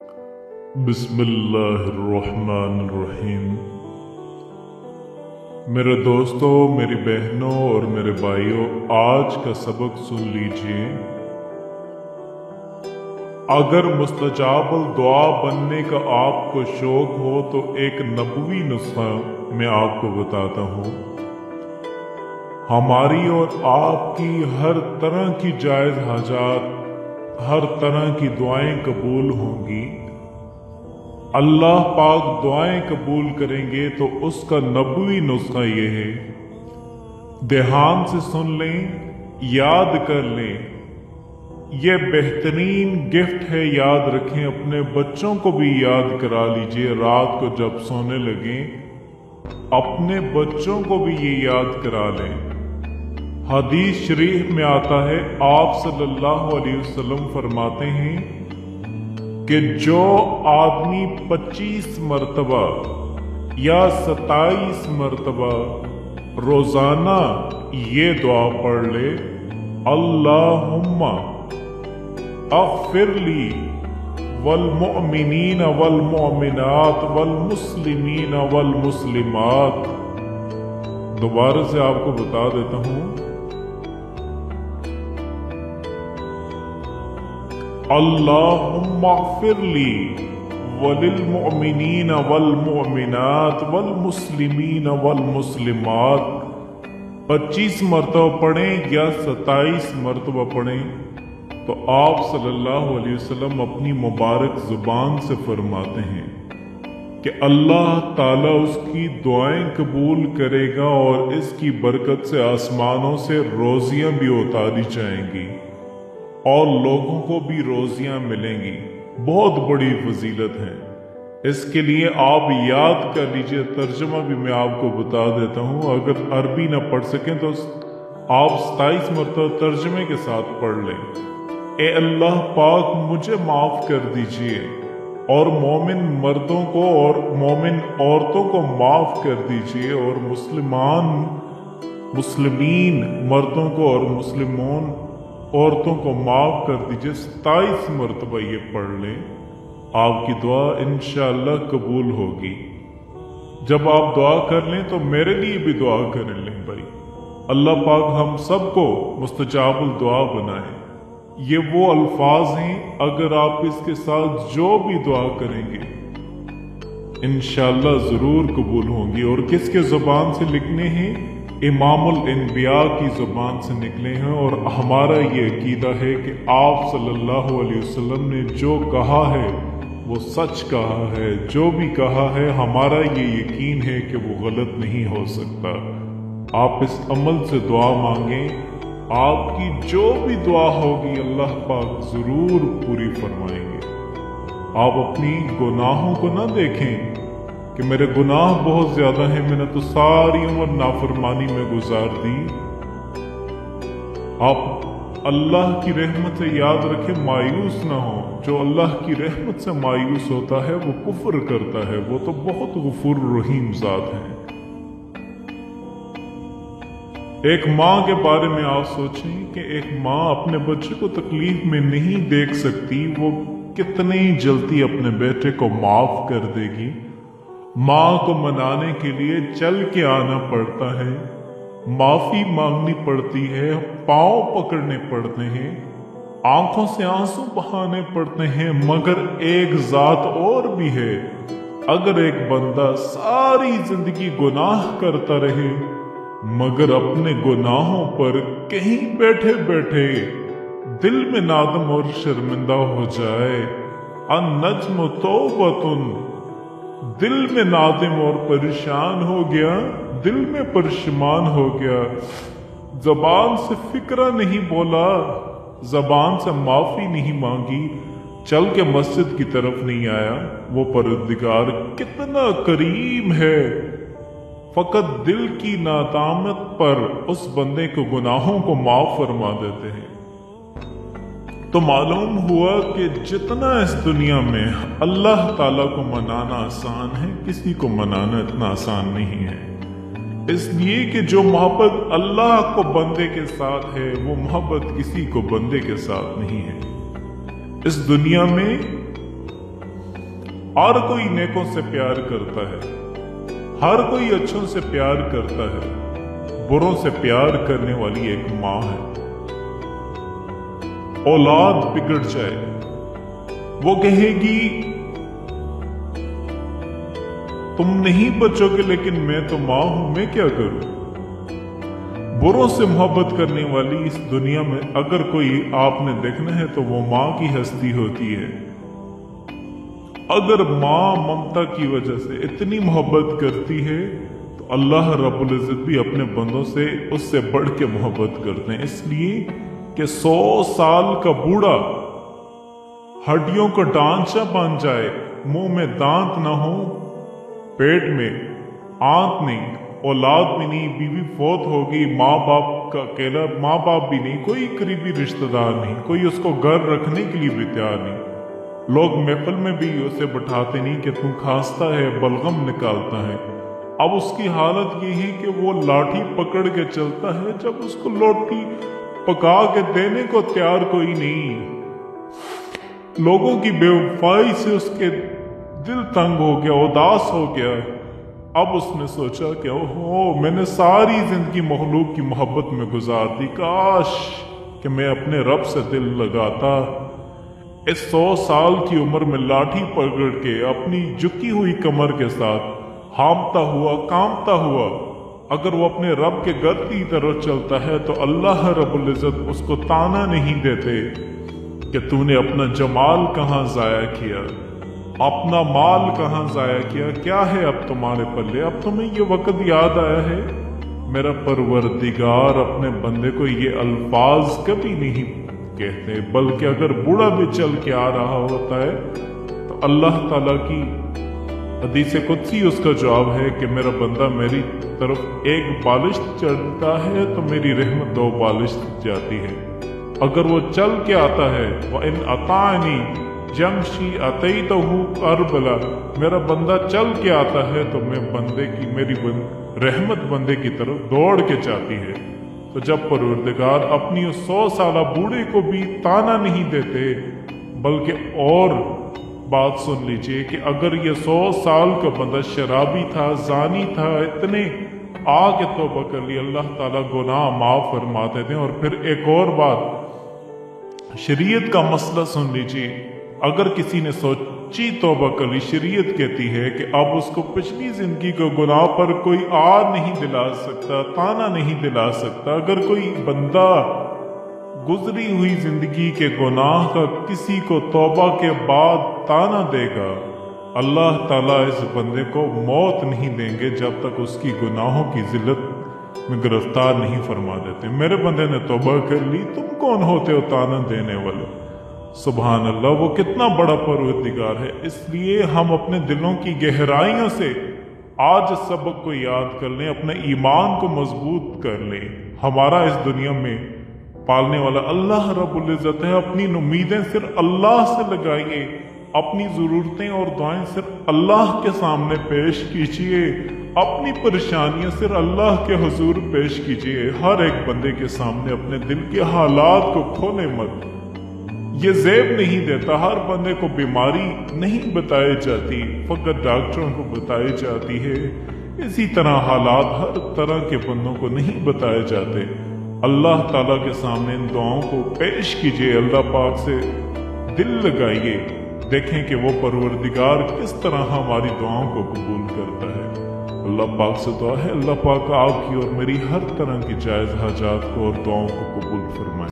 बिस्मिल्लाहिर्रहमानिर्रहीम। मेरे दोस्तों, मेरी बहनों और मेरे भाइयों, आज का सबक सुन लीजिए। अगर मुस्तजाबुल दुआ बनने का आपको शौक हो तो एक नबवी नुस्खा मैं आपको बताता हूँ। हमारी और आपकी हर तरह की जायज हाजात, हर तरह की दुआएं कबूल होंगी। अल्लाह पाक दुआएं कबूल करेंगे तो उसका नबवी नुस्खा ये है, ध्यान से सुन लें, याद कर लें। ये बेहतरीन गिफ्ट है, याद रखें। अपने बच्चों को भी याद करा लीजिए। रात को जब सोने लगें अपने बच्चों को भी ये याद करा लें। हदीस शरीफ में आता है, आप सल्लल्लाहु अलैहि वसल्लम फरमाते हैं कि जो आदमी 25 मरतबा या 27 मरतबा रोजाना ये दुआ पढ़ ले, अल्लाहुम्मा अग़फ़िरली वल मुअमिनीन वल मुअमिनात वल मुस्लिमीन वल मुस्लिमात। दोबारा से आपको बता देता हूँ, अल्लाहुम्मा अग़फ़िरली वलिल मुअमिनीन वल मुअमिनात वल मुस्लिमीन वल मुस्लिमात। 25 मरतबा पढ़ें या 27 मरतबा पढ़ें तो आप सल्लल्लाहु अलैहि वसल्लम अपनी मुबारक जुबान से फरमाते हैं कि अल्लाह ताला उसकी दुआएं कबूल करेगा और इसकी बरकत से आसमानों से रोजियां भी उतारी जाएंगी और लोगों को भी रोजियां मिलेंगी। बहुत बड़ी फजीलत है। इसके लिए आप याद कर लीजिए। तर्जुमा भी मैं आपको बता देता हूँ। अगर अरबी ना पढ़ सकें तो आप 27 मरतबा तर्जुमे के साथ पढ़ लें। ए अल्लाह पाक मुझे माफ कर दीजिए और मोमिन मर्दों को और मोमिन औरतों को माफ कर दीजिए और मुस्लिमीन मर्दों को और मुस्लिमों औरतों को माफ कर दीजिए। 27 मरतबा ये पढ़ लें, आपकी दुआ इंशाअल्लाह कबूल होगी। जब आप दुआ कर लें तो मेरे लिए भी दुआ कर लें भाई। अल्लाह पाक हम सबको मुस्तजाबुल दुआ बनाए। ये वो अल्फाज हैं, अगर आप इसके साथ जो भी दुआ करेंगे इंशाअल्लाह जरूर कबूल होंगी। और किसके जुबान से लिखने हैं? इमामुल अम्बिया की जुबान से निकले हैं। और हमारा ये अकीदा है कि आप सल्लल्लाहु अलैहि वसल्लम ने जो कहा है वो सच कहा है। जो भी कहा है हमारा ये यकीन है कि वो गलत नहीं हो सकता। आप इस अमल से दुआ मांगें, आपकी जो भी दुआ होगी अल्लाह पाक जरूर पूरी फरमाएंगे। आप अपनी गुनाहों को ना देखें कि मेरे गुनाह बहुत ज्यादा हैं, मैंने तो सारी उम्र नाफरमानी में गुजार दी। आप अल्लाह की रहमत से याद रखें, मायूस ना हो। जो अल्लाह की रहमत से मायूस होता है वो कुफ्र करता है। वो तो बहुत गफूर रहीम ज़ात है। एक माँ के बारे में आप सोचें कि एक माँ अपने बच्चे को तकलीफ में नहीं देख सकती, वो कितनी जल्दी अपने बेटे को माफ कर देगी। माँ को मनाने के लिए चल के आना पड़ता है, माफी मांगनी पड़ती है, पांव पकड़ने पड़ते हैं, आंखों से आंसू बहाने पड़ते हैं। मगर एक जात और भी है, अगर एक बंदा सारी जिंदगी गुनाह करता रहे मगर अपने गुनाहों पर कहीं बैठे बैठे दिल में नादम और शर्मिंदा हो जाए, अन-नज्म तौबतुन, दिल में नादिम और परेशान हो गया, दिल में परेशान हो गया, जबान से फिक्रा नहीं बोला, जबान से माफी नहीं मांगी, चल के मस्जिद की तरफ नहीं आया, वो परवरदिगार कितना करीम है। फकत दिल की नादामत पर उस बंदे को गुनाहों को माफ फरमा देते हैं। तो मालूम हुआ कि जितना इस दुनिया में अल्लाह ताला को मनाना आसान है, किसी को मनाना इतना आसान नहीं है। इसलिए कि जो मोहब्बत अल्लाह को बंदे के साथ है वो मोहब्बत किसी को बंदे के साथ नहीं है। इस दुनिया में हर कोई नेकों से प्यार करता है, हर कोई अच्छों से प्यार करता है, बुरों से प्यार करने वाली एक माँ है। औलाद बिगड़ जाए, वो कहेगी तुम नहीं बचोगे, लेकिन मैं तो माँ हूं, मैं क्या करूं। बुरों से मोहब्बत करने वाली इस दुनिया में अगर कोई आपने देखना है तो वो माँ की हस्ती होती है। अगर माँ ममता की वजह से इतनी मोहब्बत करती है तो अल्लाह रब्बुल इज्जत भी अपने बंदों से उससे बढ़ के मोहब्बत करते हैं, इसलिए कि 100 साल का बूढ़ा हड्डियों का ढांचा बन जाए, मुंह में दांत ना हो, पेट में आंत नहीं, औलाद भी नहीं, बीवी फौत होगी, माँ बाप का अकेला, माँ बाप भी नहीं, कोई करीबी रिश्तेदार नहीं, कोई उसको घर रखने के लिए भी तैयार नहीं। लोग महफिल में भी उसे बैठाते नहीं कि तू खांसता है, बलगम निकालता है। अब उसकी हालत ये है कि वो लाठी पकड़ के चलता है जब उसको रोटी पका के देने को तैयार कोई नहीं। लोगों की बेवफाई से उसके दिल तंग हो गया, उदास हो गया। अब उसने सोचा कि ओहो, मैंने सारी जिंदगी मखलूक की मोहब्बत में गुजार दी, काश कि मैं अपने रब से दिल लगाता। इस 100 साल की उम्र में लाठी पकड़ के अपनी झुकी हुई कमर के साथ हांफता हुआ, कांपता हुआ अगर वो अपने रब के घर की तरफ चलता है तो अल्लाह रब्बुल इज्जत उसको ताना नहीं देते कि तूने अपना जमाल कहाँ जाया किया, अपना माल कहाँ जाया किया, क्या है अब तुम्हारे पल्ले। अब तुम्हें ये वक्त याद आया है। मेरा परवरदिगार अपने बंदे को ये अल्फाज कभी नहीं कहते, बल्कि अगर बूढ़ा भी चल के आ रहा होता है तो अल्लाह ताला की हदीस कुदसी उसका जवाब है कि मेरा बंदा मेरी तरफ एक बालिश चढ़ता है तो मेरी रहमत 2 बालिश जाती है। अगर वो चल के आता है, वह इन अतानी जमशी अतई तो हूँ करबला, मेरा बंदा चल के आता है तो मैं बंदे की मेरी रहमत बंदे की तरफ दौड़ के जाती है। तो जब परवरदिगार अपनी उस 100 साला बूढ़े को भी ताना नहीं देते, बल्कि और बात सुन लीजिए कि अगर ये 100 साल का बंदा शराबी था, जानी था, इतने आके तौबा कर ली, अल्लाह ताला गुनाह माफ फरमा देते हैं। और फिर एक और बात, शरीयत का मसला सुन लीजिए। अगर किसी ने सोची तौबा कर ली, शरीयत कहती है कि अब उसको पिछली जिंदगी के गुनाह पर कोई आद नहीं दिला सकता, ताना नहीं दिला सकता। अगर कोई बंदा गुजरी हुई जिंदगी के गुनाह का किसी को तौबा के बाद ताना देगा, अल्लाह ताला इस बंदे को मौत नहीं देंगे जब तक उसकी गुनाहों की जिल्लत में गिरफ्तार नहीं फरमा देते। मेरे बंदे ने तौबा कर ली, तुम कौन होते हो ताना देने वाले। सुभान अल्लाह, वो कितना बड़ा परवरदिगार है। इसलिए हम अपने दिलों की गहराइयों से आज सबक को याद कर लें, अपने ईमान को मजबूत कर लें। हमारा इस दुनिया में पालने वाला अल्लाह रब्बुल इज्जत है। अपनी उम्मीदें सिर्फ अल्लाह से लगाइए, अपनी जरूरतें और दुआएं सिर्फ अल्लाह के सामने पेश कीजिए, अपनी परेशानियां सिर्फ अल्लाह के हुजूर पेश कीजिए। हर एक बंदे के सामने अपने दिल के हालात को खोले मत। ये ज़ेब नहीं देता, हर बंदे को बीमारी नहीं बताई जाती, फकत डॉक्टरों को बताई जाती है। इसी तरह हालात हर तरह के बंदों को नहीं बताए जाते। अल्लाह ताला के सामने इन दुआओं को पेश कीजिए, अल्लाह पाक से दिल लगाइए, देखें कि वो परवरदिगार किस तरह हमारी दुआओं को कबूल करता है। अल्लाह पाक से दुआ है, अल्लाह पाक आपकी और मेरी हर तरह की जायज़ हाजात को और दुआओं को कबूल फरमाए।